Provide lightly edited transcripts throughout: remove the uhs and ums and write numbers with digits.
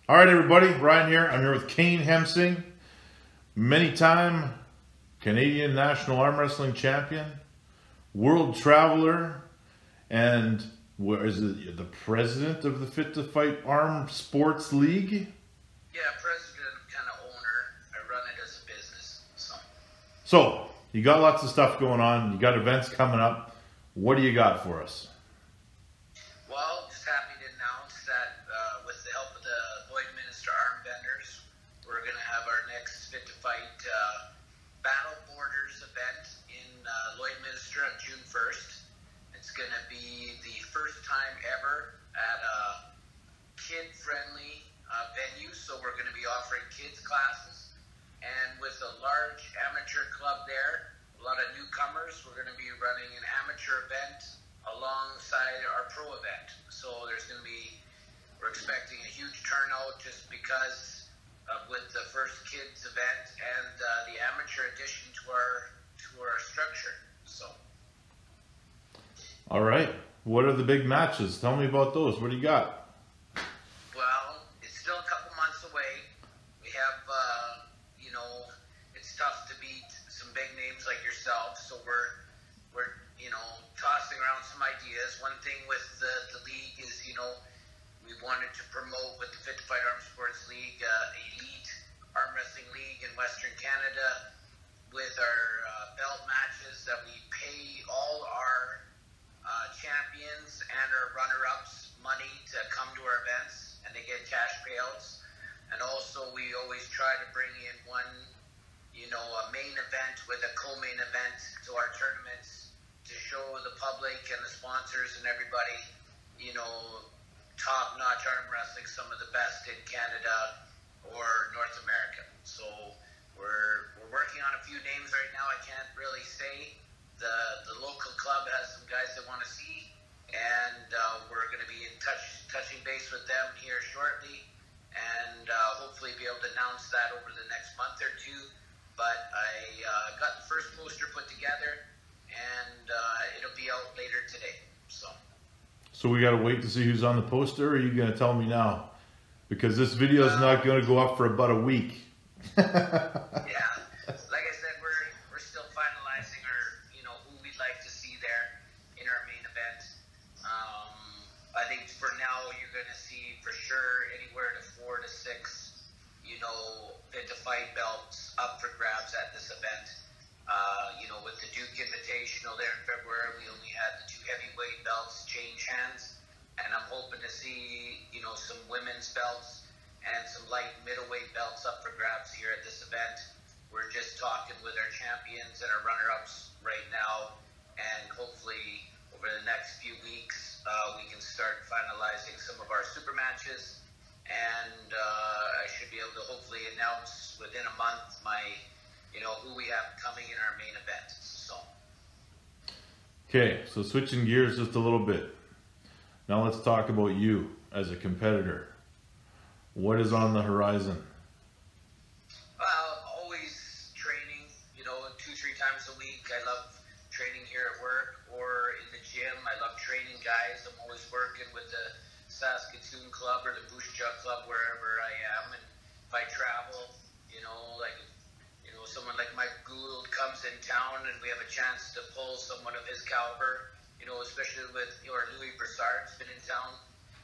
All right, everybody. Ryan here. I'm here with Kane Hemsing, many-time Canadian national arm wrestling champion, world traveler, and where is it? The president of the Fit to Fight Arm Sports League. Yeah, president, kind of owner. I run it as a business. So you got lots of stuff going on. You got events coming up. What do you got for us? Well, just happy to announce that with the help of the Lloydminster Arm Vendors, we're going to have our next Fit to Fight Battle Borders event in Lloydminster on June 1st. It's going to be the first time ever at a kid-friendly venue, so we're going to be offering kids classes. And with a large amateur club there, a lot of newcomers, we're going to be running an amateur event alongside our pro event. So we're expecting a huge turnout just because with the first kids event and the amateur addition to our structure. So. All right. What are the big matches? Tell me about those. What do you got? Well, it's still a couple months away. We have, it's tough to beat some big names like yourself. So we're tossing around some ideas. One thing with the league is, we wanted to promote with the Fit to Fight Arm Sports League, elite arm wrestling league in Western Canada with our belt matches that we pay all our champions and our runner-ups money to come to our events, and they get cash payouts. And also, we always try to bring in one, a main event with a co-main event to our tournaments to show the public and the sponsors and everybody, top-notch arm wrestling, some of the best in Canada or North America. So we're working on a few names right now. I can't really say. The local club has some guys they want to see, and we're going to be in touching base with them here shortly, and hopefully be able to announce that over the next month or two. But I got the first poster put together, and it'll be out later today. So we got to wait to see who's on the poster, or are you going to tell me now? Because this video is not going to go up for about a week. Yeah. Like I said, we're still finalizing who we'd like to see there in our main event. I think for now you're going to see for sure anywhere to 4 to 6, Fit to Fight belts up for grabs at this event. With the Duke Invitational there in February, we only had the 2 heavyweight belts change hands, and I'm hoping to see, some women's belts and some light middleweight belts up for grabs here at this event. We're just talking with our champions and our runner-ups right now, and hopefully over the next few weeks, we can start finalizing some of our super matches, and I should be able to hopefully announce within a month who we have coming in our main event. Okay, so switching gears just a little bit. Now let's talk about you as a competitor. What is on the horizon? Always training, 2-3 times a week. I love training here at work or in the gym. I love training guys. I'm always working with the Saskatoon Club or the Moose Jaw Club, wherever I am. And if I travel, someone like Mike Gould comes in town and we have a chance to pull someone of his caliber, especially with Louis Broussard's been in town.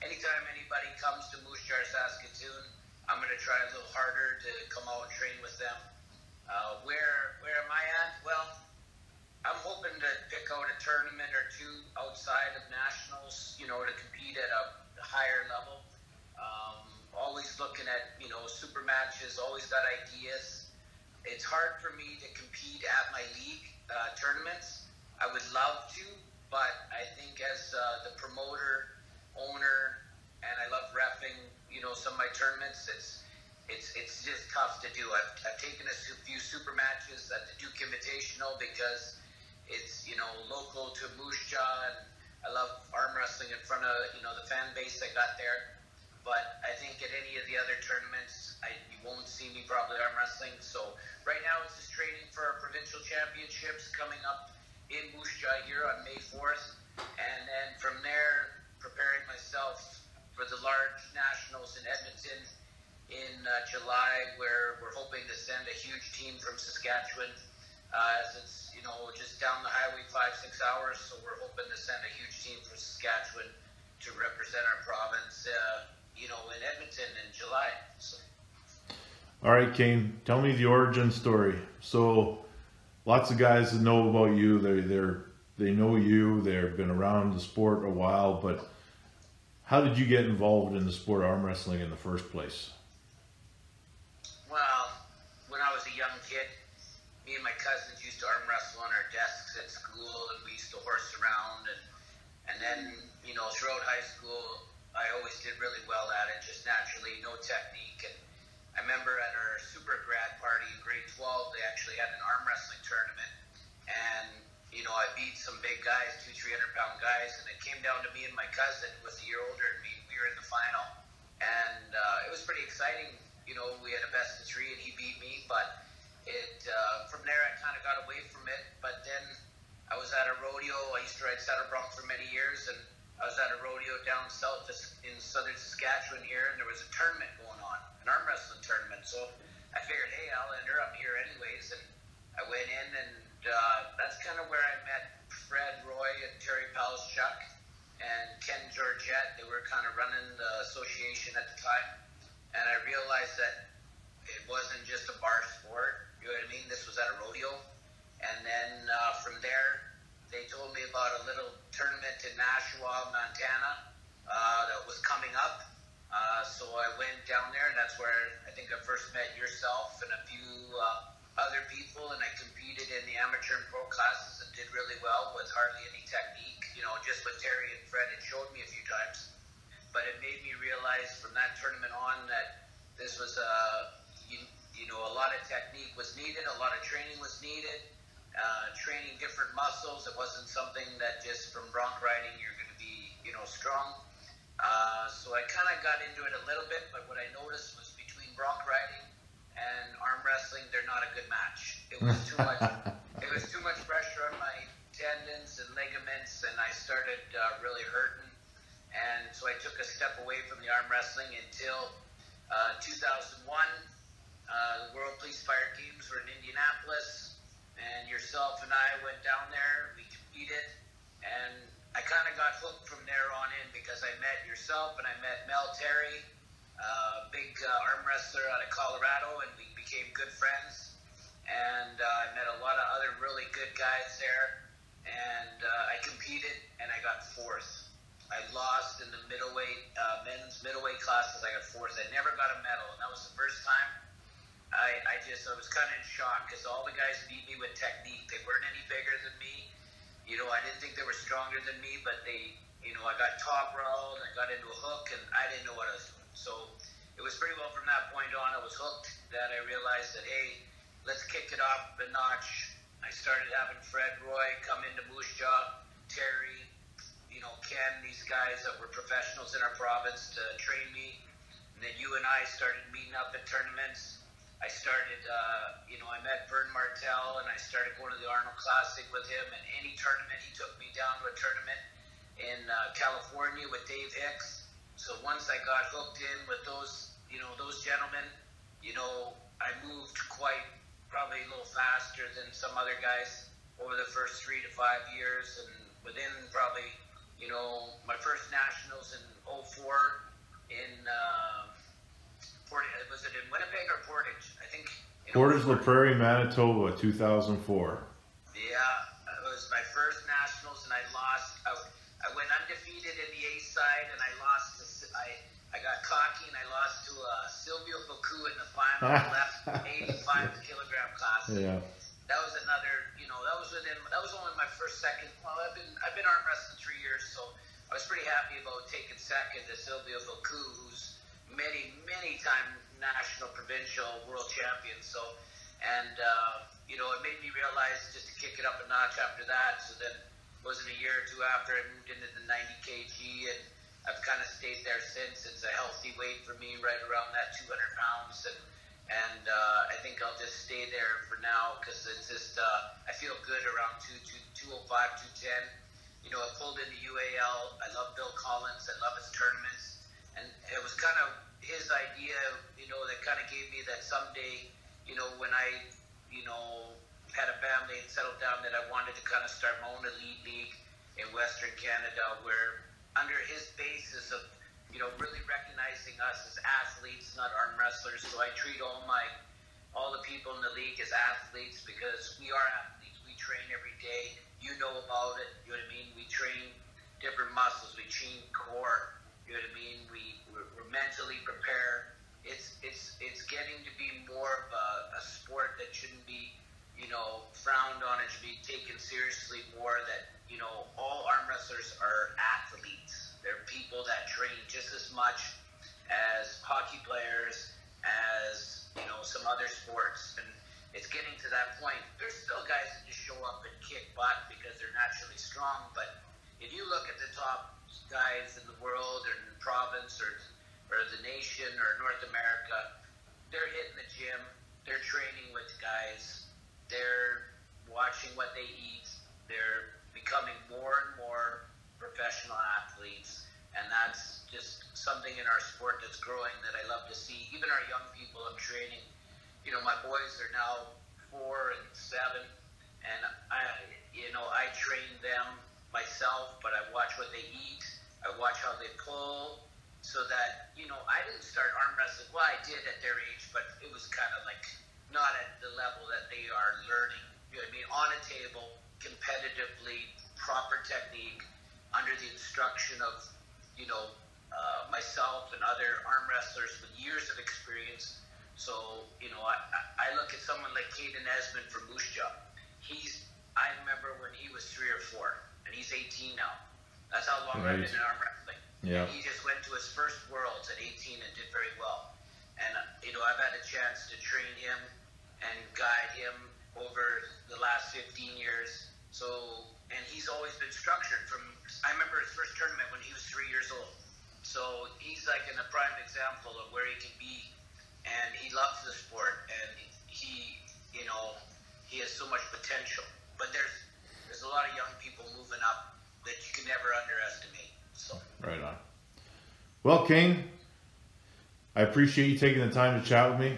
Anytime anybody comes to Moose Jaw, Saskatoon, I'm going to try a little harder to come out and train with them. Where am I at? Well, I'm hoping to pick out a tournament or two outside of nationals, to compete at a higher level. Always looking at, super matches, always got ideas. It's hard for me to compete at my league tournaments. I would love to, but I think as the promoter, owner, and I love reffing, some of my tournaments, it's just tough to do. I've taken a few super matches at the Duke Invitational because it's, local to Moose Jaw, and I love arm wrestling in front of, the fan base I got there. But I think at any of the other tournaments, you won't see me probably arm wrestling. So right now it's just training for our provincial championships coming up in Moose Jaw here on May 4th. And then from there, preparing myself for the large nationals in Edmonton in July, where we're hoping to send a huge team from Saskatchewan, as it's, you know, just down the highway 5-6 hours. So we're hoping to send a huge team from Saskatchewan to represent our province, you know, in Edmonton in July. So. All right, Kane, tell me the origin story. So lots of guys that know about you, they know you, they've been around the sport a while, but how did you get involved in the sport of arm wrestling in the first place? Well, when I was a young kid, me and my cousins used to arm wrestle on our desks at school, and we used to horse around, and then, you know, throughout high school, I always did really well at it, just naturally, no technique. And I remember at our super grad party in grade 12, they actually had an arm wrestling tournament, and, you know, I beat some big guys, 200-300-pound guys, and it came down to me and my cousin, who was a year older than me. We were in the final, and it was pretty exciting. You know, we had a best of 3, and he beat me, but from there I kind of got away from it. But then I was at a rodeo. I used to ride saddle bronc for many years, and I was at a rodeo down south in southern Saskatchewan here, and there was a tournament going on, an arm wrestling tournament. So I figured, hey, I'll enter. I'm here anyways, and I went in, and that's kind of where I met Fred Roy and Terry Palschuk and Ken Georgette. They were kind of running the association at the time, and I realized that it wasn't just a bar sport. You know what I mean? This was at a rodeo. And then from there, they told me about a little tournament in Nashua, Montana, that was coming up. So I went down there, and that's where I think I first met yourself and a few other people, and I competed in the amateur and pro classes and did really well with hardly any technique, you know, just what Terry and Fred had showed me a few times. But it made me realize from that tournament on that this was you know, a lot of technique was needed, a lot of training was needed, training different muscles. It wasn't something that just from bronc riding you're going to be, you know, strong. So I kind of got into it a little bit, but what I noticed was between bronc riding and arm wrestling, they're not a good match. It was too much. It was too much pressure on my tendons and ligaments, and I started really hurting. And so I took a step away from the arm wrestling until 2001. The World Police Fire Games were in Indianapolis, and yourself and I went down there. We competed, and I kind of got hooked from there on in because I met yourself and I met Mel Terry, big arm wrestler out of Colorado, and we became good friends. And I met a lot of other really good guys there, and I competed, and I got 4th. I lost in the middleweight, men's middleweight classes. I got 4th. I never got a medal, and that was the first time. I was kind of in shock because all the guys beat me with technique. They weren't any bigger than me. You know, I didn't think they were stronger than me, but they, you know, I got top rolled, I got into a hook, and I didn't know what I was doing. So it was pretty well from that point on, I was hooked, that I realized that, hey, let's kick it up a notch. I started having Fred Roy come into Moose Jaw, Terry, you know, Ken, these guys that were professionals in our province to train me. And then you and I started meeting up at tournaments. I started, you know, I met Vern Martell, and I started going to the Arnold Classic with him. And any tournament, he took me down to a tournament in California with Dave Hicks. So once I got hooked in with those, you know, those gentlemen, you know, I moved probably a little faster than some other guys over the first 3 to 5 years. And within probably, you know, my first nationals in 2004 in was it in Winnipeg or Portage? I think. Portage La Prairie, Manitoba, 2004. Yeah, it was my first nationals, and I lost. I went undefeated in the A side, and I lost. I got cocky, and I lost to Silvio Baku in the final. Left 85 kilogram class. Yeah. That was another. You know, that was only my second. Well, I've been arm wrestling 3 years, so I was pretty happy about taking second to Silvio Baku, who's many time national, provincial, world champion. So, and you know, it made me realize just to kick it up a notch after that. So then, it wasn't a year or two after I moved into the 90 kg, and I've kind of stayed there since. It's a healthy weight for me, right around that 200 pounds, and I think I'll just stay there for now because it's just I feel good around 205, 210. You know, I pulled into UAL. I love Bill Collins. I love his tournaments. And it was kind of his idea, that kind of gave me that someday, when I, had a family and settled down, that I wanted to kind of start my own elite league in Western Canada, where under his basis of, really recognizing us as athletes, not arm wrestlers. So I treat all the people in the league as athletes, because we are athletes. We train every day. You know about it. You know what I mean? We train different muscles. We train core. You know what I mean? We're mentally prepared. It's getting to be more of a sport that shouldn't be, frowned on. It should be taken seriously more, that, all arm wrestlers are athletes. They're people that train just as much as hockey players, as, some other sports. And it's getting to that point. There's still guys that just show up and kick butt because they're naturally strong. But if you look at the top guys in the world, or in the province, or the nation, or North America, they're hitting the gym. They're training with guys. They're watching what they eat. They're becoming more and more professional athletes. And that's just something in our sport that's growing that I love to see. Even our young people I'm training, my boys are now 4 and 7, and I train them myself, but I watch what they eat. I watch how they pull, so that, I didn't start arm wrestling. Well, I did at their age, but it was kind of like not at the level that they are learning. You know what I mean? On a table, competitively, proper technique, under the instruction of, myself and other arm wrestlers with years of experience. So, I look at someone like Caden Esmond from Moose Jaw. I remember when he was 3 or 4, and he's 18 now. That's how long I've been in arm wrestling. Yeah. And he just went to his first Worlds at 18 and did very well. And, I've had a chance to train him and guide him over the last 15 years. So, and he's always been structured I remember his first tournament when he was 3 years old. So he's like in a prime example of where he can be, and he loves the sport, and he has so much potential. But there's a lot of young people moving up that you can never underestimate. So. Right on. Well, Kane, I appreciate you taking the time to chat with me.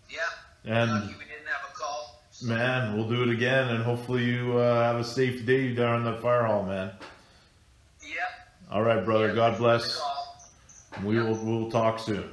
Yeah. And lucky we didn't have a call. So. Man, we'll do it again, and hopefully you have a safe day down in the fire hall, man. Yep. All right, brother. Yeah, God bless. we'll We'll talk soon.